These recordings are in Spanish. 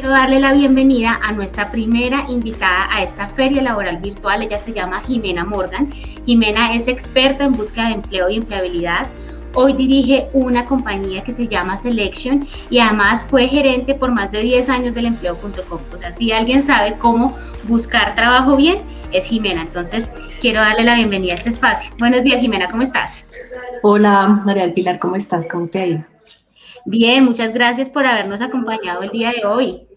quiero darle la bienvenida a nuestra primera invitada a esta feria laboral virtual. Ella se llama Jimena Morgan. Jimena es experta en búsqueda de empleo y empleabilidad. Hoy dirige una compañía que se llama Selection y además fue gerente por más de 10 años del empleo.com. O sea, si alguien sabe cómo buscar trabajo bien, es Jimena. Entonces, quiero darle la bienvenida a este espacio. Buenos días, Jimena, ¿cómo estás? Hola, María del Pilar, ¿cómo estás? ¿Cómo te ha ido? Bien, muchas gracias por habernos acompañado el día de hoy.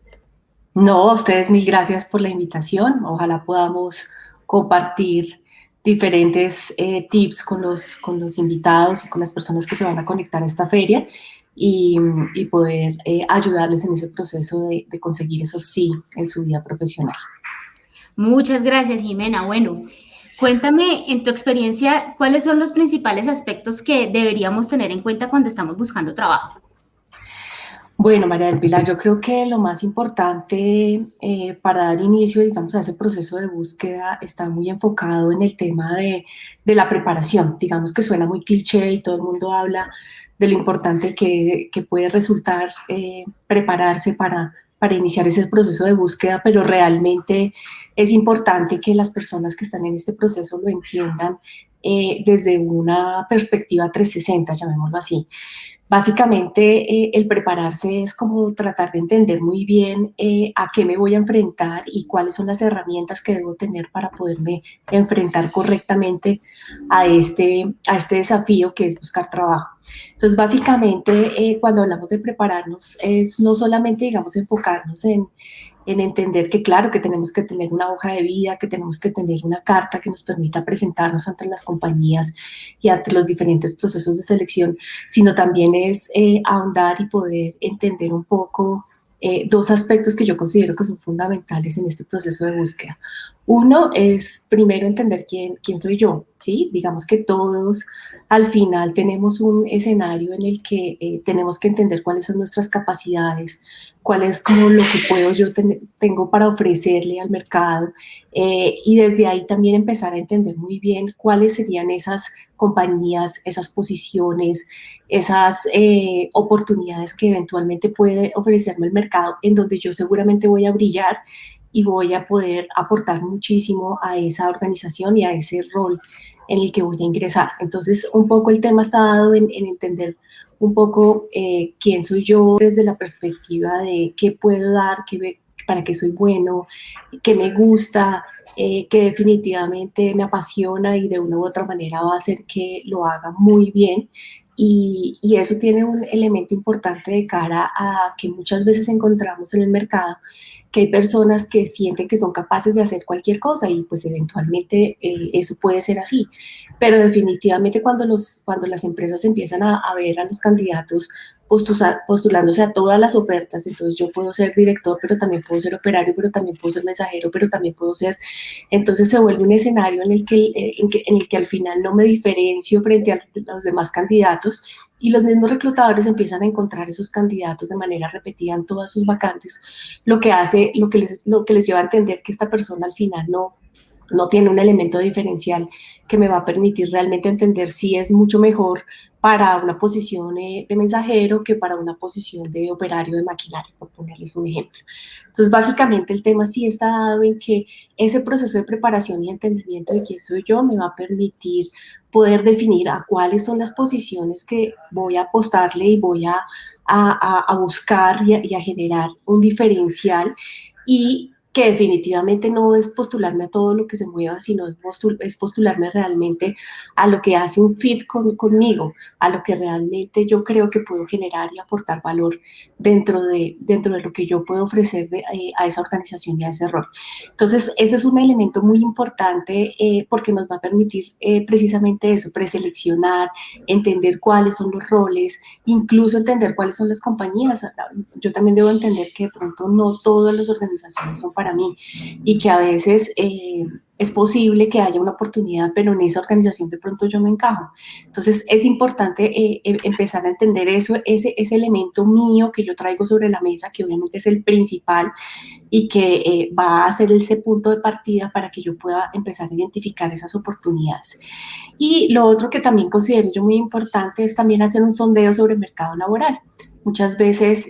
No, a ustedes mil gracias por la invitación. Ojalá podamos compartir diferentes tips con los invitados y con las personas que se van a conectar a esta feria y poder ayudarles en ese proceso de conseguir esos sí en su vida profesional. Muchas gracias, Jimena. Bueno, cuéntame en tu experiencia, ¿cuáles son los principales aspectos que deberíamos tener en cuenta cuando estamos buscando trabajo? Bueno, María del Pilar, yo creo que lo más importante para dar inicio, digamos, a ese proceso de búsqueda está muy enfocado en el tema de la preparación. Digamos que suena muy cliché y todo el mundo habla de lo importante que puede resultar prepararse para iniciar ese proceso de búsqueda, pero realmente es importante que las personas que están en este proceso lo entiendan desde una perspectiva 360, llamémoslo así. Básicamente, el prepararse es como tratar de entender muy bien a qué me voy a enfrentar y cuáles son las herramientas que debo tener para poderme enfrentar correctamente a este desafío que es buscar trabajo. Entonces, básicamente, cuando hablamos de prepararnos, es no solamente, digamos, enfocarnos en entender que claro, que tenemos que tener una hoja de vida, que tenemos que tener una carta que nos permita presentarnos ante las compañías y ante los diferentes procesos de selección, sino también es ahondar y poder entender un poco dos aspectos que yo considero que son fundamentales en este proceso de búsqueda. Uno es primero entender quién soy yo, ¿sí? Digamos que todos al final tenemos un escenario en el que tenemos que entender cuáles son nuestras capacidades, cuál es como lo que tengo para ofrecerle al mercado y desde ahí también empezar a entender muy bien cuáles serían esas compañías, esas posiciones, esas oportunidades que eventualmente puede ofrecerme el mercado en donde yo seguramente voy a brillar y voy a poder aportar muchísimo a esa organización y a ese rol en el que voy a ingresar. Entonces, un poco el tema está dado en entender un poco quién soy yo desde la perspectiva de qué puedo dar, para qué soy bueno, qué me gusta, que definitivamente me apasiona y de una u otra manera va a hacer que lo haga muy bien. Y eso tiene un elemento importante de cara a que muchas veces encontramos en el mercado que hay personas que sienten que son capaces de hacer cualquier cosa y pues eventualmente eso puede ser así. Pero definitivamente cuando las empresas empiezan a ver a los candidatos postulándose a todas las ofertas, entonces yo puedo ser director, pero también puedo ser operario, pero también puedo ser mensajero, pero también puedo ser, entonces se vuelve un escenario en el que al final no me diferencio frente a los demás candidatos y los mismos reclutadores empiezan a encontrar esos candidatos de manera repetida en todas sus vacantes, lo que les lleva a entender que esta persona al final no tiene un elemento diferencial que me va a permitir realmente entender si es mucho mejor para una posición de mensajero que para una posición de operario de maquinaria, por ponerles un ejemplo. Entonces, básicamente el tema sí está dado en que ese proceso de preparación y entendimiento de quién soy yo me va a permitir poder definir a cuáles son las posiciones que voy a apostarle y voy a buscar y a generar un diferencial y que definitivamente no es postularme a todo lo que se mueva, sino es postularme realmente a lo que hace un fit conmigo, a lo que realmente yo creo que puedo generar y aportar valor dentro de lo que yo puedo ofrecer a esa organización y a ese rol. Entonces, ese es un elemento muy importante porque nos va a permitir precisamente eso, preseleccionar, entender cuáles son los roles, incluso entender cuáles son las compañías. Yo también debo entender que de pronto no todas las organizaciones son para mí y que a veces es posible que haya una oportunidad, pero en esa organización de pronto yo no encajo. Entonces es importante empezar a entender eso, ese elemento mío que yo traigo sobre la mesa, que obviamente es el principal y que va a ser ese punto de partida para que yo pueda empezar a identificar esas oportunidades. Y lo otro que también considero yo muy importante es también hacer un sondeo sobre el mercado laboral. muchas veces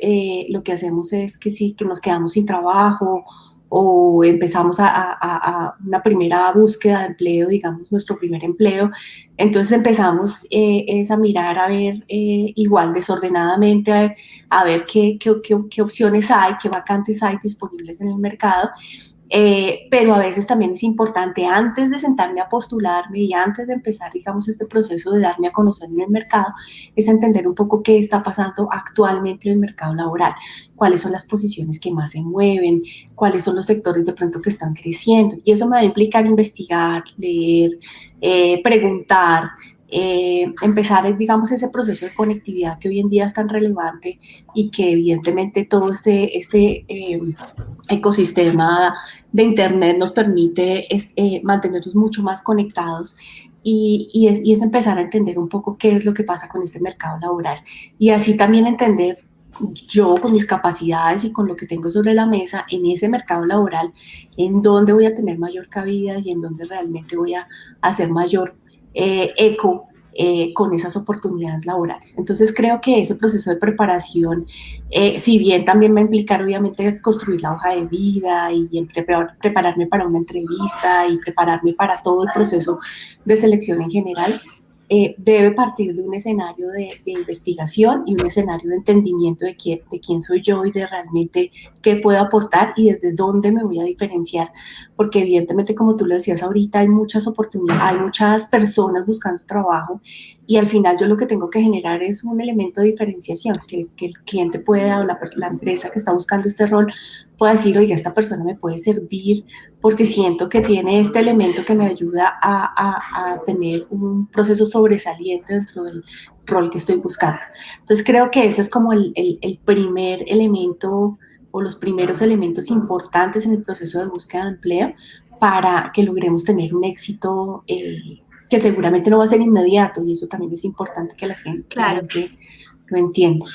lo que hacemos es que sí, que nos quedamos sin trabajo o empezamos a una primera búsqueda de empleo, digamos, nuestro primer empleo. Entonces empezamos es a mirar, a ver igual desordenadamente, a ver qué opciones hay, qué vacantes hay disponibles en el mercado. Pero a veces también es importante, antes de sentarme a postularme y antes de empezar, digamos, este proceso de darme a conocer en el mercado, es entender un poco qué está pasando actualmente en el mercado laboral, cuáles son las posiciones que más se mueven, cuáles son los sectores de pronto que están creciendo. Y eso me va a implicar investigar, leer, preguntar, empezar, digamos, ese proceso de conectividad que hoy en día es tan relevante y que evidentemente todo este ecosistema de Internet nos permite mantenernos mucho más conectados y es empezar a entender un poco qué es lo que pasa con este mercado laboral y así también entender yo con mis capacidades y con lo que tengo sobre la mesa en ese mercado laboral, en dónde voy a tener mayor cabida y en dónde realmente voy a hacer mayor eco con esas oportunidades laborales. Entonces creo que ese proceso de preparación, si bien también va a implicar obviamente construir la hoja de vida y prepararme para una entrevista y prepararme para todo el proceso de selección en general, debe partir de un escenario de investigación y un escenario de entendimiento de quién soy yo y de realmente qué puedo aportar y desde dónde me voy a diferenciar, porque evidentemente, como tú lo decías ahorita, hay muchas oportunidades, hay muchas personas buscando trabajo y al final yo lo que tengo que generar es un elemento de diferenciación, que el cliente pueda o la empresa que está buscando este rol pueda decir, oiga, esta persona me puede servir porque siento que tiene este elemento que me ayuda a tener un proceso sobresaliente dentro del rol que estoy buscando. Entonces creo que ese es como el primer elemento o los primeros elementos importantes en el proceso de búsqueda de empleo para que logremos tener un éxito que seguramente no va a ser inmediato y eso también es importante que la gente lo entienda.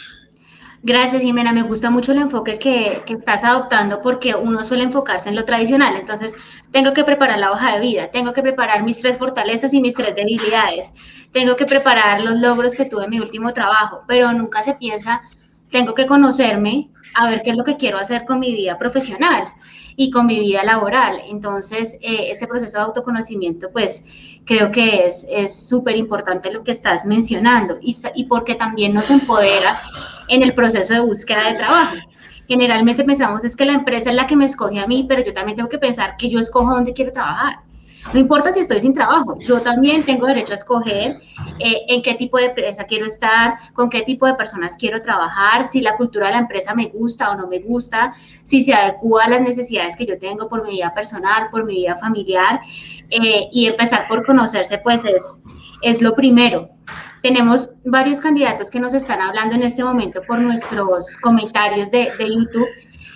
Gracias, Jimena. Me gusta mucho el enfoque que estás adoptando porque uno suele enfocarse en lo tradicional. Entonces, tengo que preparar la hoja de vida, tengo que preparar mis 3 fortalezas y mis 3 debilidades, tengo que preparar los logros que tuve en mi último trabajo, pero nunca se piensa, tengo que conocerme, a ver qué es lo que quiero hacer con mi vida profesional y con mi vida laboral. Entonces, ese proceso de autoconocimiento, pues, creo que es súper importante lo que estás mencionando y porque también nos empodera en el proceso de búsqueda de trabajo. Generalmente pensamos es que la empresa es la que me escoge a mí, pero yo también tengo que pensar que yo escojo dónde quiero trabajar. No importa si estoy sin trabajo, yo también tengo derecho a escoger en qué tipo de empresa quiero estar, con qué tipo de personas quiero trabajar, si la cultura de la empresa me gusta o no me gusta, si se adecua a las necesidades que yo tengo por mi vida personal, por mi vida familiar, y empezar por conocerse, pues es lo primero. Tenemos varios candidatos que nos están hablando en este momento por nuestros comentarios de YouTube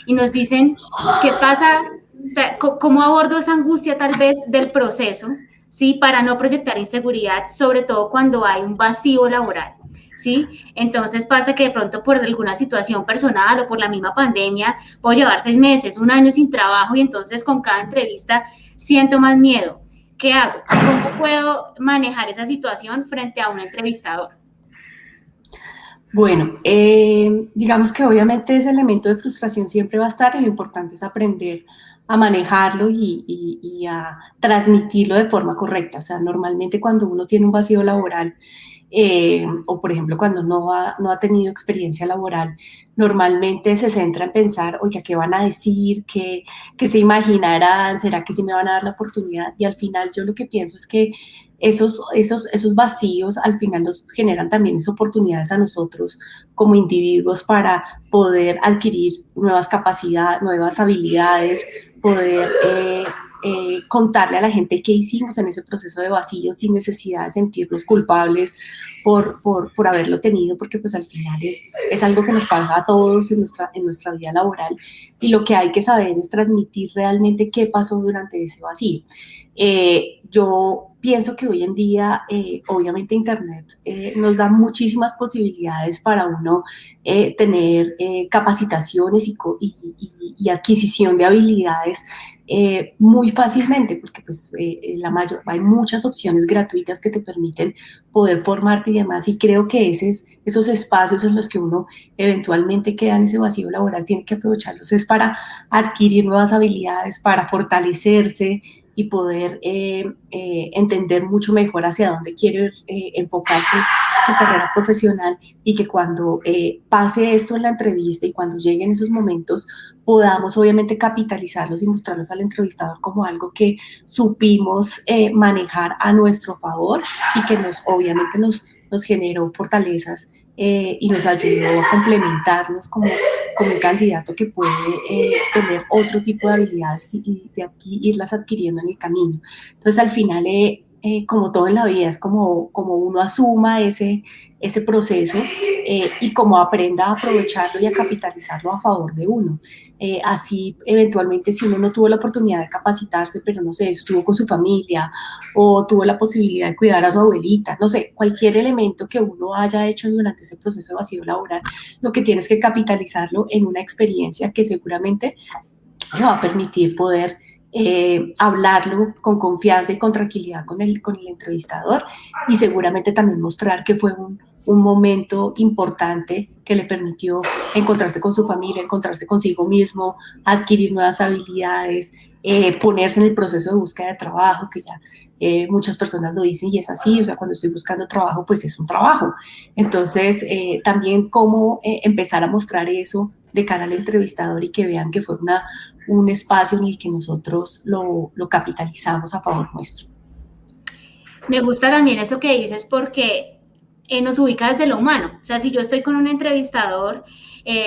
y nos dicen qué pasa, o sea, cómo abordo esa angustia tal vez del proceso, ¿sí? Para no proyectar inseguridad, sobre todo cuando hay un vacío laboral, ¿sí? Entonces pasa que de pronto por alguna situación personal o por la misma pandemia puedo llevar 6 meses, un año sin trabajo y entonces con cada entrevista siento más miedo. ¿Qué hago? ¿Cómo puedo manejar esa situación frente a un entrevistador? Bueno, digamos que obviamente ese elemento de frustración siempre va a estar y lo importante es aprender a manejarlo y a transmitirlo de forma correcta. O sea, normalmente cuando uno tiene un vacío laboral o por ejemplo cuando no ha tenido experiencia laboral, normalmente se centra en pensar, oiga, ¿qué van a decir? ¿Qué se imaginarán? ¿Será que sí me van a dar la oportunidad? Y al final yo lo que pienso es que esos vacíos al final nos generan también esas oportunidades a nosotros como individuos para poder adquirir nuevas capacidades, nuevas habilidades, poder contarle a la gente qué hicimos en ese proceso de vacío sin necesidad de sentirnos culpables por haberlo tenido, porque pues al final es algo que nos pasa a todos en nuestra vida laboral y lo que hay que saber es transmitir realmente qué pasó durante ese vacío. Yo pienso que hoy en día, obviamente Internet nos da muchísimas posibilidades para uno tener capacitaciones y adquisición de habilidades muy fácilmente, porque pues hay muchas opciones gratuitas que te permiten poder formarte y demás, y creo que esos espacios en los que uno eventualmente queda en ese vacío laboral tiene que aprovecharlos, es para adquirir nuevas habilidades, para fortalecerse y poder entender mucho mejor hacia dónde quiere enfocarse su carrera profesional, y que cuando pase esto en la entrevista y cuando lleguen esos momentos podamos obviamente capitalizarlos y mostrarlos al entrevistador como algo que supimos manejar a nuestro favor y que obviamente nos generó fortalezas y nos ayudó a complementarnos como un candidato que puede tener otro tipo de habilidades y de aquí irlas adquiriendo en el camino. Entonces, al final, como todo en la vida, es como uno asuma ese proceso y como aprenda a aprovecharlo y a capitalizarlo a favor de uno. Así, eventualmente, si uno no tuvo la oportunidad de capacitarse, pero no sé, estuvo con su familia o tuvo la posibilidad de cuidar a su abuelita, no sé, cualquier elemento que uno haya hecho durante ese proceso de vacío laboral, lo que tienes que capitalizarlo en una experiencia que seguramente me va a permitir poder hablarlo con confianza y con tranquilidad con el entrevistador, y seguramente también mostrar que fue un momento importante que le permitió encontrarse con su familia, encontrarse consigo mismo, adquirir nuevas habilidades, ponerse en el proceso de búsqueda de trabajo, que ya muchas personas lo dicen y es así, o sea, cuando estoy buscando trabajo, pues es un trabajo. Entonces, también cómo empezar a mostrar eso de cara al entrevistador y que vean que fue un espacio en el que nosotros lo capitalizamos a favor nuestro. Me gusta también eso que dices porque nos ubica desde lo humano. O sea, si yo estoy con un entrevistador,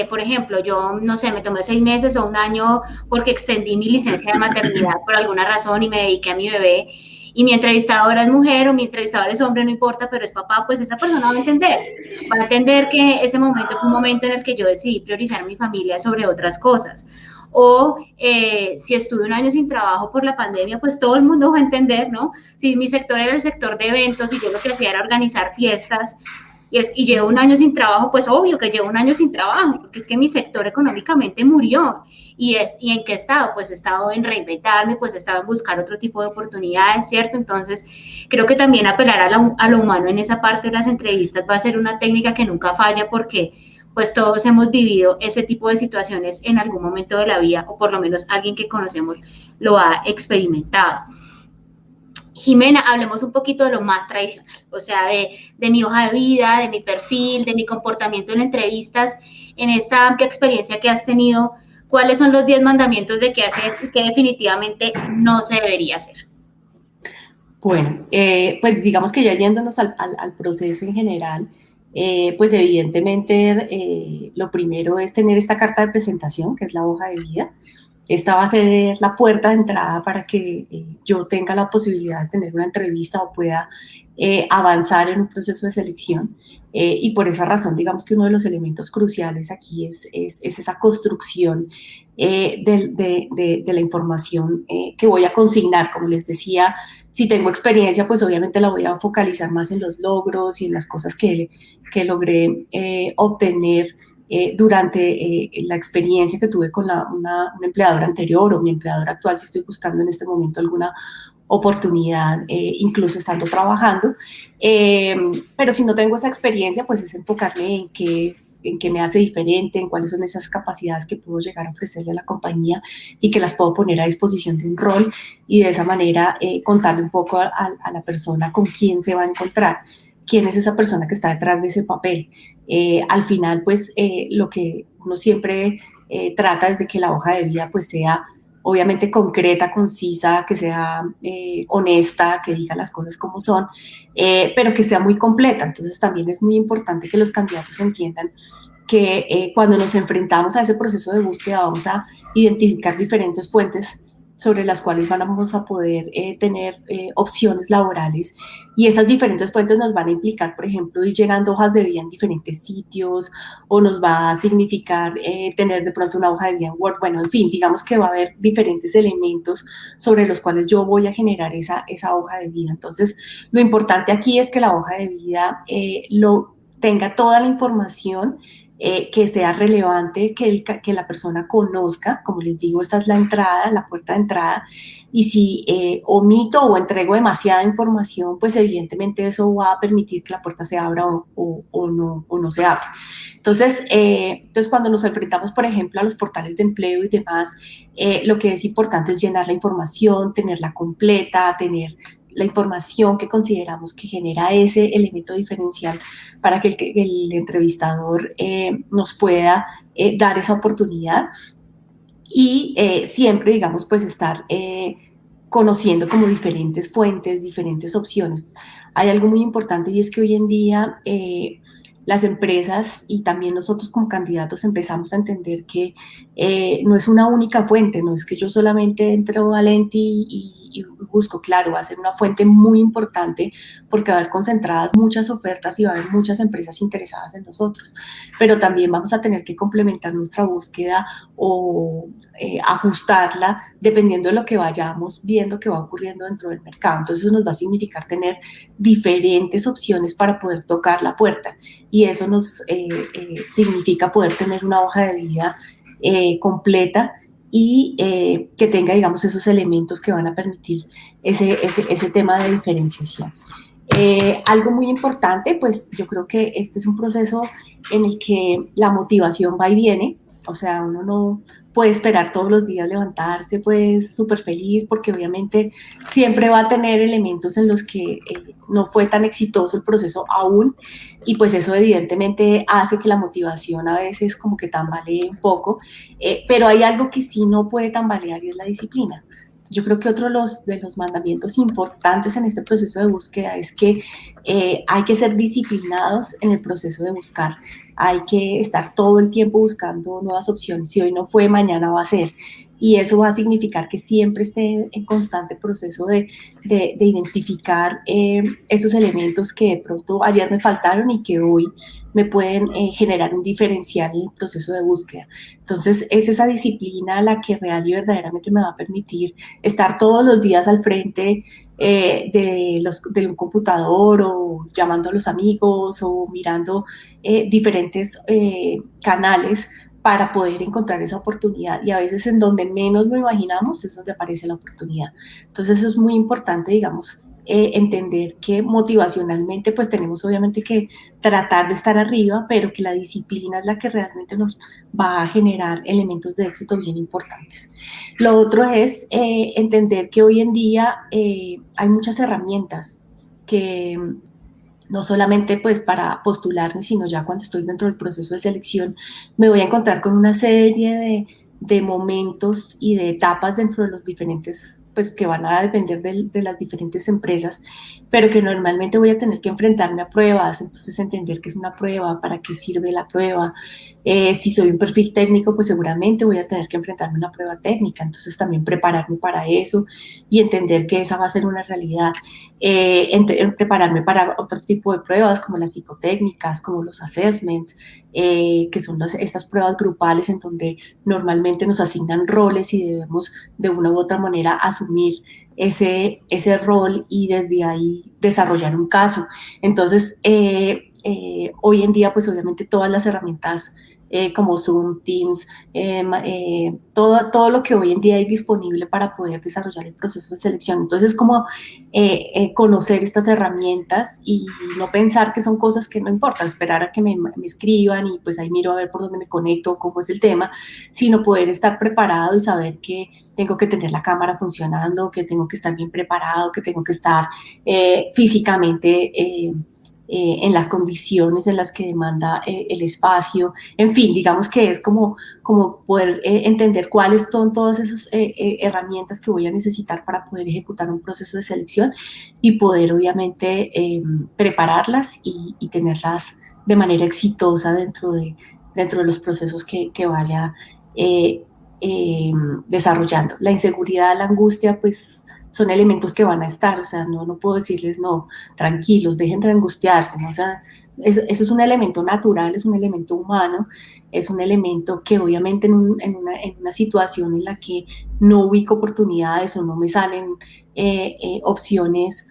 por ejemplo, yo, no sé, me tomé 6 meses o un año porque extendí mi licencia de maternidad por alguna razón y me dediqué a mi bebé, y mi entrevistadora es mujer o mi entrevistador es hombre, no importa, pero es papá, pues esa persona va a entender que ese momento fue un momento en el que yo decidí priorizar mi familia sobre otras cosas. O si estuve un año sin trabajo por la pandemia, pues todo el mundo va a entender, ¿no? Si mi sector era el sector de eventos y yo lo que hacía era organizar fiestas y llevo un año sin trabajo, pues obvio que llevo un año sin trabajo, porque es que mi sector económicamente murió. ¿Y en qué he estado? Pues he estado en reinventarme, pues he estado en buscar otro tipo de oportunidades, ¿cierto? Entonces, creo que también apelar a lo humano en esa parte de las entrevistas va a ser una técnica que nunca falla, porque pues todos hemos vivido ese tipo de situaciones en algún momento de la vida, o por lo menos alguien que conocemos lo ha experimentado. Jimena, hablemos un poquito de lo más tradicional, o sea, de mi hoja de vida, de mi perfil, de mi comportamiento en entrevistas, en esta amplia experiencia que has tenido. ¿Cuáles son los 10 mandamientos de qué hacer y qué definitivamente no se debería hacer? Bueno, pues digamos que ya yéndonos al proceso en general, pues evidentemente lo primero es tener esta carta de presentación, que es la hoja de vida. Esta va a ser la puerta de entrada para que yo tenga la posibilidad de tener una entrevista o pueda avanzar en un proceso de selección. Y por esa razón, digamos que uno de los elementos cruciales aquí es esa construcción de la información que voy a consignar. Como les decía, si tengo experiencia, pues obviamente la voy a focalizar más en los logros y en las cosas que logré obtener durante la experiencia que tuve con una empleadora anterior o mi empleadora actual, si estoy buscando en este momento alguna oportunidad, incluso estando trabajando. Pero si no tengo esa experiencia, pues es enfocarme en qué me hace diferente, en cuáles son esas capacidades que puedo llegar a ofrecerle a la compañía y que las puedo poner a disposición de un rol, y de esa manera contarle un poco a la persona con quién se va a encontrar, quién es esa persona que está detrás de ese papel. Al final, pues lo que uno siempre trata es de que la hoja de vida pues sea obviamente concreta, concisa, que sea honesta, que diga las cosas como son, pero que sea muy completa. Entonces también es muy importante que los candidatos entiendan que cuando nos enfrentamos a ese proceso de búsqueda vamos a identificar diferentes fuentes sobre las cuales vamos a poder tener opciones laborales, y esas diferentes fuentes nos van a implicar, por ejemplo, ir llenando hojas de vida en diferentes sitios, o nos va a significar tener de pronto una hoja de vida en Word. Bueno, en fin, digamos que va a haber diferentes elementos sobre los cuales yo voy a generar esa hoja de vida. Entonces, lo importante aquí es que la hoja de vida tenga toda la información que sea relevante, que la persona conozca. Como les digo, esta es la entrada, la puerta de entrada, y si omito o entrego demasiada información, pues evidentemente eso va a permitir que la puerta se abra o no se abra. Entonces, cuando nos enfrentamos, por ejemplo, a los portales de empleo y demás, lo que es importante es llenar la información, tenerla completa, tener la información que consideramos que genera ese elemento diferencial para que el entrevistador nos pueda dar esa oportunidad, y siempre, digamos, pues estar conociendo como diferentes fuentes, diferentes opciones. Hay algo muy importante, y es que hoy en día las empresas y también nosotros como candidatos empezamos a entender que no es una única fuente, no es que yo solamente entro a Lenti y busco. Claro, va a ser una fuente muy importante porque va a haber concentradas muchas ofertas y va a haber muchas empresas interesadas en nosotros, pero también vamos a tener que complementar nuestra búsqueda o ajustarla dependiendo de lo que vayamos viendo que va ocurriendo dentro del mercado. Entonces eso nos va a significar tener diferentes opciones para poder tocar la puerta, y eso nos significa poder tener una hoja de vida completa y que tenga, digamos, esos elementos que van a permitir ese tema de diferenciación. Algo muy importante, pues yo creo que este es un proceso en el que la motivación va y viene. O sea, uno no puede esperar todos los días levantarse pues súper feliz, porque obviamente siempre va a tener elementos en los que no fue tan exitoso el proceso aún, y pues eso evidentemente hace que la motivación a veces como que tambalee un poco, pero hay algo que sí no puede tambalear, y es la disciplina. Yo creo que otro de los mandamientos importantes en este proceso de búsqueda es que hay que ser disciplinados en el proceso de buscar. Hay que estar todo el tiempo buscando nuevas opciones. Si hoy no fue, mañana va a ser. Y eso va a significar que siempre esté en constante proceso de identificar esos elementos que de pronto ayer me faltaron y que hoy me pueden generar un diferencial en el proceso de búsqueda. Entonces, es esa disciplina la que real y verdaderamente me va a permitir estar todos los días al frente de un computador, o llamando a los amigos, o mirando diferentes canales para poder encontrar esa oportunidad. Y a veces en donde menos lo imaginamos es donde aparece la oportunidad. Entonces es muy importante, digamos, entender que motivacionalmente pues tenemos obviamente que tratar de estar arriba, pero que la disciplina es la que realmente nos va a generar elementos de éxito bien importantes. Lo otro es entender que hoy en día hay muchas herramientas que no solamente pues para postularme, sino ya cuando estoy dentro del proceso de selección me voy a encontrar con una serie de momentos y de etapas dentro de los diferentes, pues que van a depender de las diferentes empresas, pero que normalmente voy a tener que enfrentarme a pruebas. Entonces entender qué es una prueba, para qué sirve la prueba. Si soy un perfil técnico, pues seguramente voy a tener que enfrentarme a una prueba técnica, entonces también prepararme para eso y entender que esa va a ser una realidad. Prepararme para otro tipo de pruebas como las psicotécnicas, como los assessments, que son estas pruebas grupales en donde normalmente nos asignan roles y debemos de una u otra manera asumir ese rol y desde ahí desarrollar un caso. Entonces, hoy en día, pues obviamente todas las herramientas como Zoom, Teams, todo lo que hoy en día hay disponible para poder desarrollar el proceso de selección. Entonces, como conocer estas herramientas y no pensar que son cosas que no importan, esperar a que me escriban y pues ahí miro a ver por dónde me conecto, cómo es el tema, sino poder estar preparado y saber que tengo que tener la cámara funcionando, que tengo que estar bien preparado, que tengo que estar físicamente en las condiciones en las que demanda el espacio. En fin, digamos que es como poder entender cuáles son todas esas herramientas que voy a necesitar para poder ejecutar un proceso de selección y poder obviamente prepararlas y tenerlas de manera exitosa dentro de los procesos que vaya desarrollando. La inseguridad, la angustia, pues son elementos que van a estar. O sea, no puedo decirles no, tranquilos, dejen de angustiarse, ¿no? O sea, eso es un elemento natural, es un elemento humano, es un elemento que obviamente en una situación en la que no ubico oportunidades o no me salen opciones,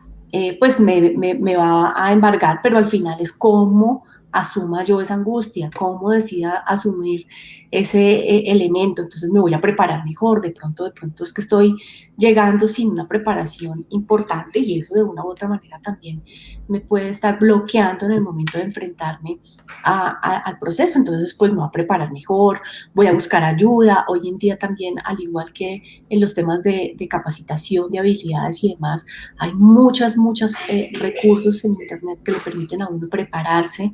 pues me va a embargar, pero al final es cómo asuma yo esa angustia, cómo decida asumir ese elemento. Entonces me voy a preparar mejor. De pronto es que estoy llegando sin una preparación importante y eso de una u otra manera también me puede estar bloqueando en el momento de enfrentarme al proceso. Entonces pues me voy a preparar mejor, voy a buscar ayuda. Hoy en día también, al igual que en los temas de capacitación, de habilidades y demás, hay muchos recursos en Internet que le permiten a uno prepararse.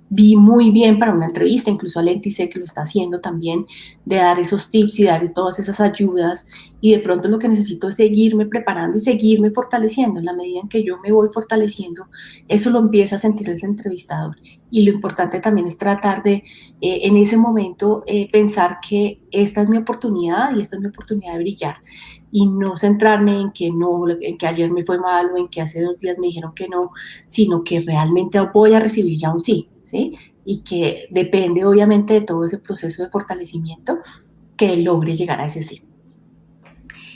Vi muy bien para una entrevista, incluso a Lenti sé que lo está haciendo también, de dar esos tips y dar todas esas ayudas, y de pronto lo que necesito es seguirme preparando y seguirme fortaleciendo. En la medida en que yo me voy fortaleciendo, eso lo empieza a sentir el entrevistador, y lo importante también es tratar de, en ese momento, pensar que esta es mi oportunidad y esta es mi oportunidad de brillar, y no centrarme en que no, en que ayer me fue mal o en que hace 2 días me dijeron que no, sino que realmente voy a recibir ya un sí, ¿sí? Y que depende obviamente de todo ese proceso de fortalecimiento que logre llegar a ese sí.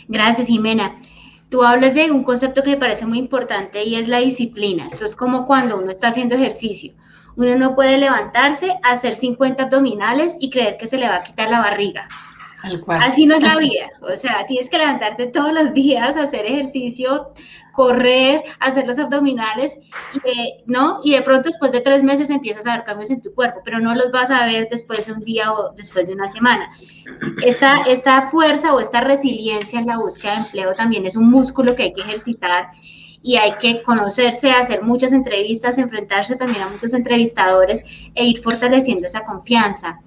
Gracias, Jimena. Tú hablas de un concepto que me parece muy importante y es la disciplina. Esto es como cuando uno está haciendo ejercicio. Uno no puede levantarse, hacer 50 abdominales y creer que se le va a quitar la barriga. Tal cual. Así no es la vida, o sea, tienes que levantarte todos los días, hacer ejercicio, correr, hacer los abdominales, ¿no? Y de pronto después de 3 meses empiezas a ver cambios en tu cuerpo, pero no los vas a ver después de un día o después de una semana. Esta fuerza o esta resiliencia en la búsqueda de empleo también es un músculo que hay que ejercitar y hay que conocerse, hacer muchas entrevistas, enfrentarse también a muchos entrevistadores e ir fortaleciendo esa confianza.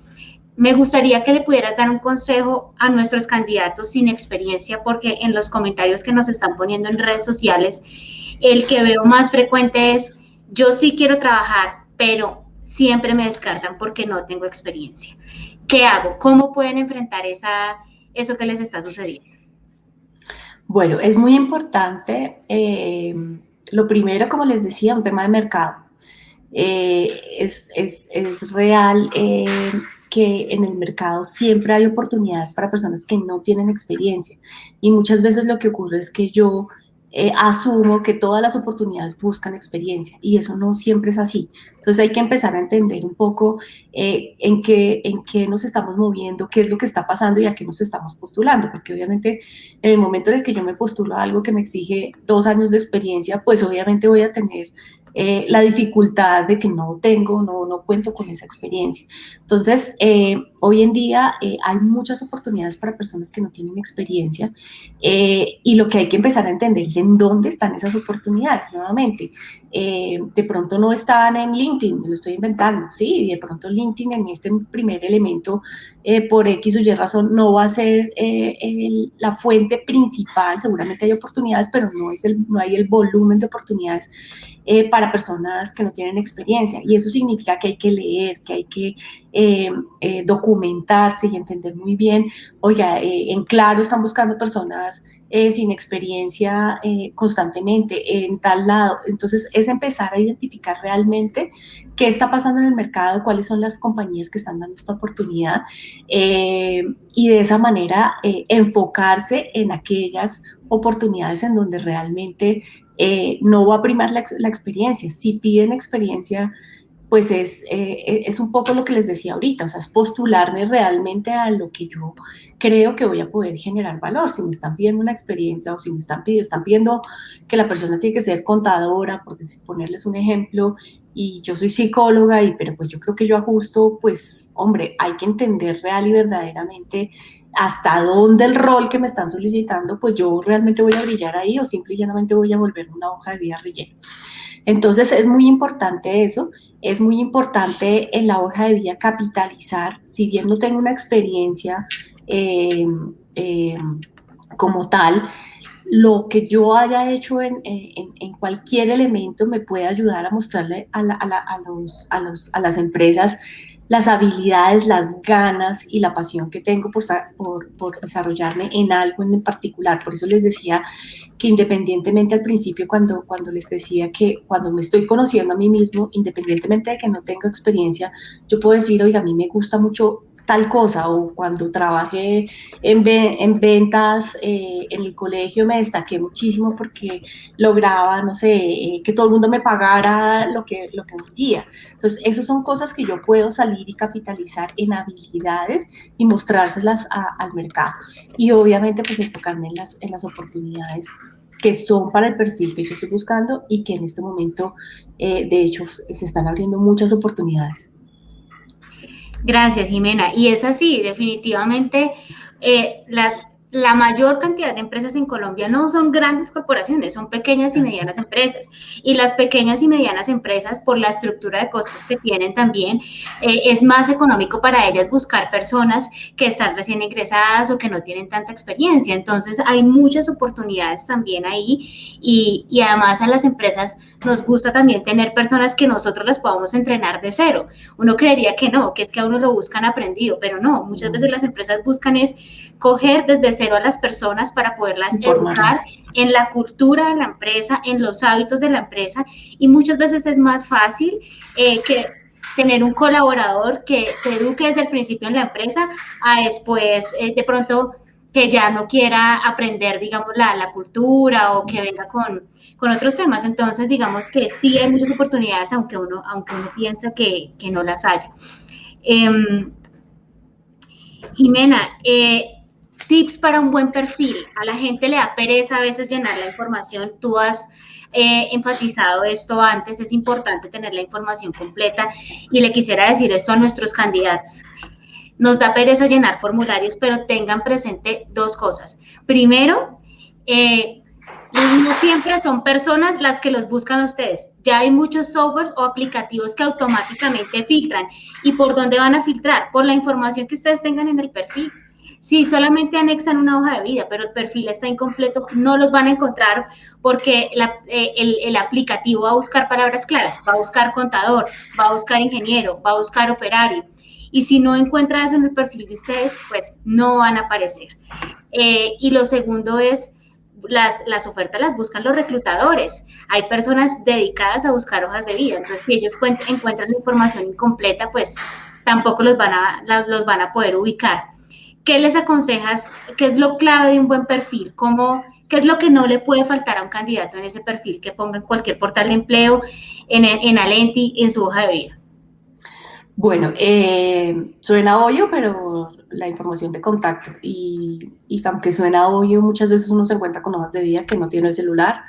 Me gustaría que le pudieras dar un consejo a nuestros candidatos sin experiencia, porque en los comentarios que nos están poniendo en redes sociales, el que veo más frecuente es, yo sí quiero trabajar, pero siempre me descartan porque no tengo experiencia. ¿Qué hago? ¿Cómo pueden enfrentar eso que les está sucediendo? Bueno, es muy importante, lo primero, como les decía, un tema de mercado. Es real que en el mercado siempre hay oportunidades para personas que no tienen experiencia, y muchas veces lo que ocurre es que yo asumo que todas las oportunidades buscan experiencia, y eso no siempre es así. Entonces hay que empezar a entender un poco en qué nos estamos moviendo, qué es lo que está pasando y a qué nos estamos postulando, porque obviamente en el momento en el que yo me postulo a algo que me exige 2 años de experiencia, pues obviamente voy a tener la dificultad de que no cuento con esa experiencia. Entonces, hoy en día hay muchas oportunidades para personas que no tienen experiencia, y lo que hay que empezar a entender es en dónde están esas oportunidades. Nuevamente, de pronto no están en LinkedIn, me lo estoy inventando, ¿sí? Y de pronto LinkedIn en este primer elemento, por X o Y razón, no va a ser la fuente principal. Seguramente hay oportunidades, pero no hay el volumen de oportunidades para personas que no tienen experiencia, y eso significa que hay que leer, que hay que documentarse y entender muy bien. Oiga, en Claro están buscando personas sin experiencia constantemente en tal lado. Entonces es empezar a identificar realmente qué está pasando en el mercado, cuáles son las compañías que están dando esta oportunidad, y de esa manera enfocarse en aquellas oportunidades en donde realmente no va a primar la experiencia. Si piden experiencia, pues es un poco lo que les decía ahorita, o sea, es postularme realmente a lo que yo creo que voy a poder generar valor. Si me están pidiendo una experiencia, o si me están pidiendo que la persona tiene que ser contadora, por ponerles un ejemplo, y yo soy psicóloga, pero pues yo creo que yo ajusto, pues hombre, hay que entender real y verdaderamente hasta dónde el rol que me están solicitando, pues yo realmente voy a brillar ahí, o simple y llanamente voy a volver una hoja de vida relleno. Entonces es muy importante eso. Es muy importante en la hoja de vida capitalizar, si bien no tengo una experiencia eh, eh, como tal, lo que yo haya hecho en cualquier elemento me puede ayudar a mostrarle a las empresas las habilidades, las ganas y la pasión que tengo por desarrollarme en algo en particular. Por eso les decía que independientemente al principio, cuando les decía que cuando me estoy conociendo a mí mismo, independientemente de que no tenga experiencia, yo puedo decir, oiga, a mí me gusta mucho tal cosa, o cuando trabajé en ventas en el colegio me destaqué muchísimo porque lograba, no sé, que todo el mundo me pagara lo que vendía. Entonces, esas son cosas que yo puedo salir y capitalizar en habilidades y mostrárselas al mercado. Y obviamente, pues enfocarme en las oportunidades que son para el perfil que yo estoy buscando y que en este momento, de hecho, se están abriendo muchas oportunidades. Gracias, Jimena. Y es así, definitivamente, la mayor cantidad de empresas en Colombia no son grandes corporaciones, son pequeñas y medianas empresas. Y las pequeñas y medianas empresas, por la estructura de costos que tienen también, es más económico para ellas buscar personas que están recién ingresadas o que no tienen tanta experiencia. Entonces, hay muchas oportunidades también ahí y además a las empresas nos gusta también tener personas que nosotros las podamos entrenar de cero. Uno creería que no, que es que a uno lo buscan aprendido, pero no, muchas veces las empresas buscan es coger desde cero a las personas para poderlas educar en la cultura de la empresa, en los hábitos de la empresa, y muchas veces es más fácil que tener un colaborador que se eduque desde el principio en la empresa a después de pronto que ya no quiera aprender, digamos, la cultura o que venga con otros temas. Entonces, digamos que sí hay muchas oportunidades, aunque uno piensa que no las haya. Jimena, tips para un buen perfil. A la gente le da pereza a veces llenar la información. Tú has enfatizado esto antes, es importante tener la información completa y le quisiera decir esto a nuestros candidatos. Nos da pereza llenar formularios, pero tengan presente dos cosas. Primero, no siempre son personas las que los buscan a ustedes. Ya hay muchos softwares o aplicativos que automáticamente filtran. ¿Y por dónde van a filtrar? Por la información que ustedes tengan en el perfil. Si solamente anexan una hoja de vida, pero el perfil está incompleto, no los van a encontrar porque el aplicativo va a buscar palabras claras, va a buscar contador, va a buscar ingeniero, va a buscar operario. Y si no encuentra eso en el perfil de ustedes, pues no van a aparecer. Y lo segundo es, las ofertas las buscan los reclutadores. Hay personas dedicadas a buscar hojas de vida. Entonces, si ellos encuentran la información incompleta, pues tampoco los van a poder ubicar. ¿Qué les aconsejas? ¿Qué es lo clave de un buen perfil? ¿Qué es lo que no le puede faltar a un candidato en ese perfil que ponga en cualquier portal de empleo, en Alenti, en su hoja de vida? Bueno, suena obvio, pero la información de contacto y aunque suena obvio, muchas veces uno se encuentra con hojas de vida que no tiene el celular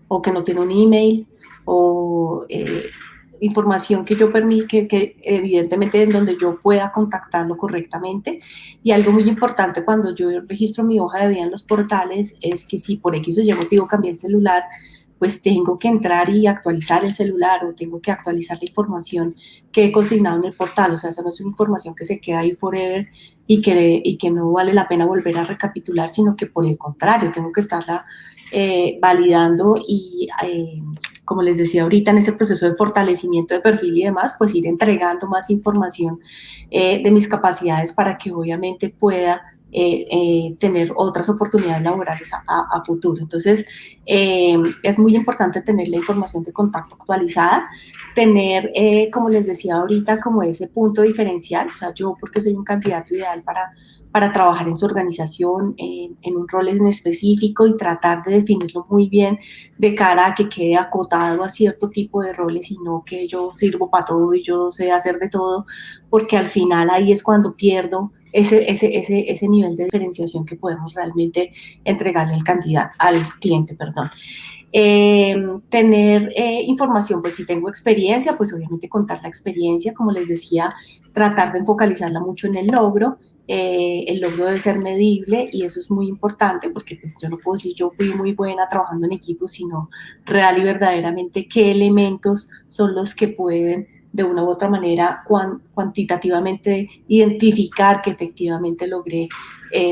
o que no tiene un email o información que evidentemente en donde yo pueda contactarlo correctamente. Y algo muy importante cuando yo registro mi hoja de vida en los portales es que si por X o Y motivo cambié el celular, pues tengo que entrar y actualizar el celular o tengo que actualizar la información que he consignado en el portal. O sea, esa no es una información que se queda ahí forever y que no vale la pena volver a recapitular, sino que por el contrario, tengo que estarla validando y, como les decía ahorita, en ese proceso de fortalecimiento de perfil y demás, pues ir entregando más información de mis capacidades para que obviamente pueda tener otras oportunidades laborales a futuro. Entonces, es muy importante tener la información de contacto actualizada, tener, como les decía ahorita, como ese punto diferencial, o sea, yo porque soy un candidato ideal para trabajar en su organización, en un rol en específico y tratar de definirlo muy bien de cara a que quede acotado a cierto tipo de roles y no que yo sirvo para todo y yo sé hacer de todo, porque al final ahí es cuando pierdo ese nivel de diferenciación que podemos realmente entregarle al candidato, al cliente, perdón. Tener información, pues si tengo experiencia, pues obviamente contar la experiencia, como les decía, tratar de focalizarla mucho en el logro debe ser medible y eso es muy importante porque pues yo no puedo decir yo fui muy buena trabajando en equipo, sino real y verdaderamente qué elementos son los que pueden de una u otra manera cuantitativamente identificar que efectivamente logré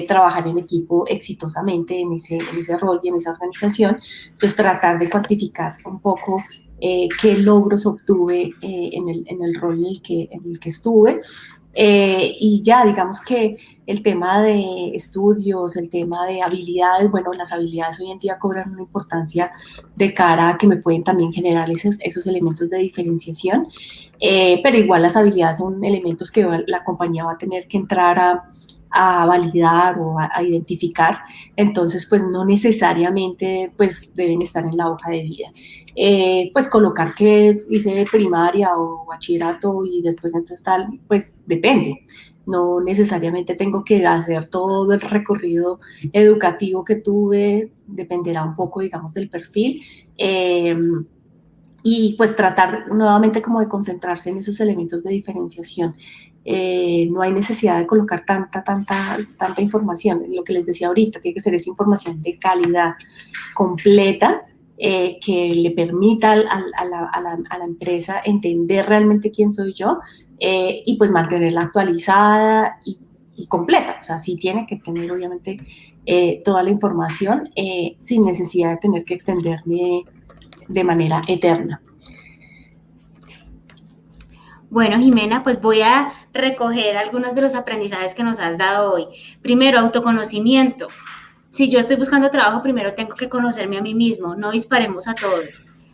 trabajar en equipo exitosamente en ese rol y en esa organización. Entonces tratar de cuantificar un poco qué logros obtuve en el rol en el que estuve. Y ya, digamos que el tema de estudios, el tema de habilidades, bueno, las habilidades hoy en día cobran una importancia de cara a que me pueden también generar esos elementos de diferenciación, pero igual las habilidades son elementos que la compañía va a tener que entrar a validar o a identificar, entonces pues no necesariamente pues deben estar en la hoja de vida. Pues colocar que hice primaria o bachillerato y después entonces tal, pues depende. No necesariamente tengo que hacer todo el recorrido educativo que tuve, dependerá un poco, digamos, del perfil. Y pues tratar nuevamente como de concentrarse en esos elementos de diferenciación. No hay necesidad de colocar tanta información. Lo que les decía ahorita, tiene que ser esa información de calidad completa, que le permita a la empresa entender realmente quién soy yo, y pues mantenerla actualizada y completa. O sea, sí tiene que tener obviamente toda la información, sin necesidad de tener que extenderme de manera eterna. Bueno, Jimena, pues voy a recoger algunos de los aprendizajes que nos has dado hoy. Primero, autoconocimiento. Si yo estoy buscando trabajo, primero tengo que conocerme a mí mismo, no disparemos a todo.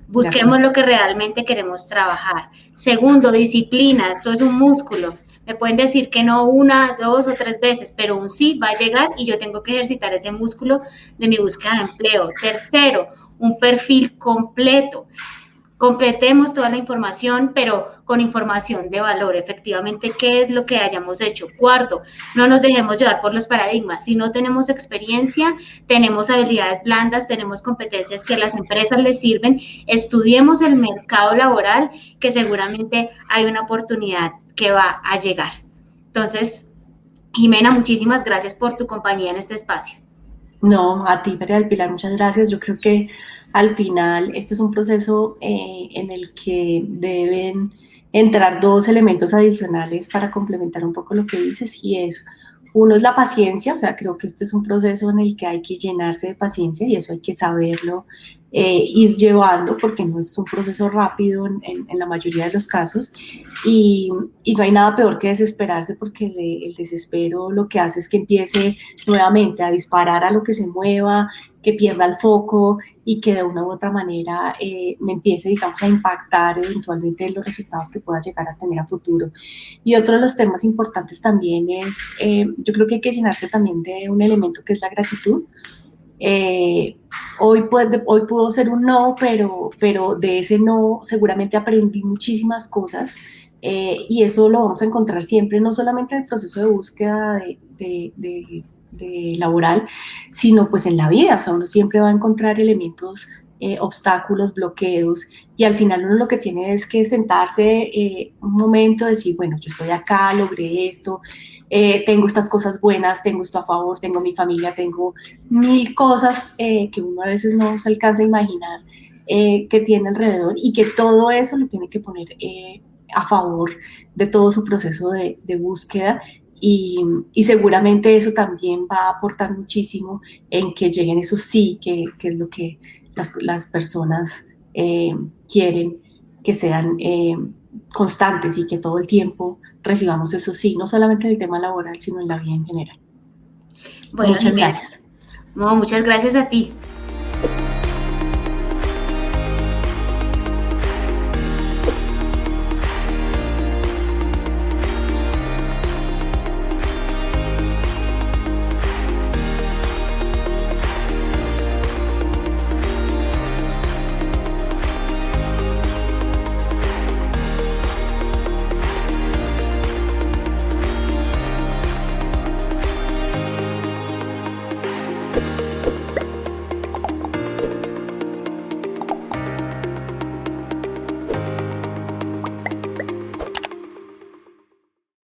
Busquemos lo que realmente queremos trabajar. Segundo, disciplina, esto es un músculo. Me pueden decir que no una, dos o tres veces, pero un sí va a llegar y yo tengo que ejercitar ese músculo de mi búsqueda de empleo. Tercero, un perfil completo. Completemos toda la información, pero con información de valor, efectivamente, qué es lo que hayamos hecho. Cuarto, no nos dejemos llevar por los paradigmas. Si no tenemos experiencia, tenemos habilidades blandas, tenemos competencias que a las empresas les sirven, estudiemos el mercado laboral, que seguramente hay una oportunidad que va a llegar. Entonces, Jimena, muchísimas gracias por tu compañía en este espacio. No, a ti, María del Pilar, muchas gracias. Yo creo que al final este es un proceso en el que deben entrar dos elementos adicionales para complementar un poco lo que dices, y es, uno es la paciencia. O sea, creo que este es un proceso en el que hay que llenarse de paciencia y eso hay que saberlo, ir llevando, porque no es un proceso rápido en la mayoría de los casos, y no hay nada peor que desesperarse, porque el desespero lo que hace es que empiece nuevamente a disparar a lo que se mueva, que pierda el foco y que de una u otra manera me empiece, digamos, a impactar eventualmente los resultados que pueda llegar a tener a futuro. Y otro de los temas importantes también es, yo creo que hay que llenarse también de un elemento que es la gratitud. Hoy pudo ser un no, pero de ese no seguramente aprendí muchísimas cosas, y eso lo vamos a encontrar siempre, no solamente en el proceso de búsqueda de laboral, sino pues en la vida. O sea, uno siempre va a encontrar elementos, obstáculos, bloqueos, y al final uno lo que tiene es que sentarse un momento, decir, bueno, yo estoy acá, logré esto, tengo estas cosas buenas, tengo esto a favor, tengo mi familia, tengo mil cosas que uno a veces no se alcanza a imaginar, que tiene alrededor, y que todo eso lo tiene que poner a favor de todo su proceso de búsqueda, y seguramente eso también va a aportar muchísimo en que lleguen esos sí, que es lo que las personas quieren, que sean constantes y que todo el tiempo recibamos eso sí, no solamente en el tema laboral, sino en la vida en general. Bueno, Muchas Jimena, gracias. no, muchas gracias a ti.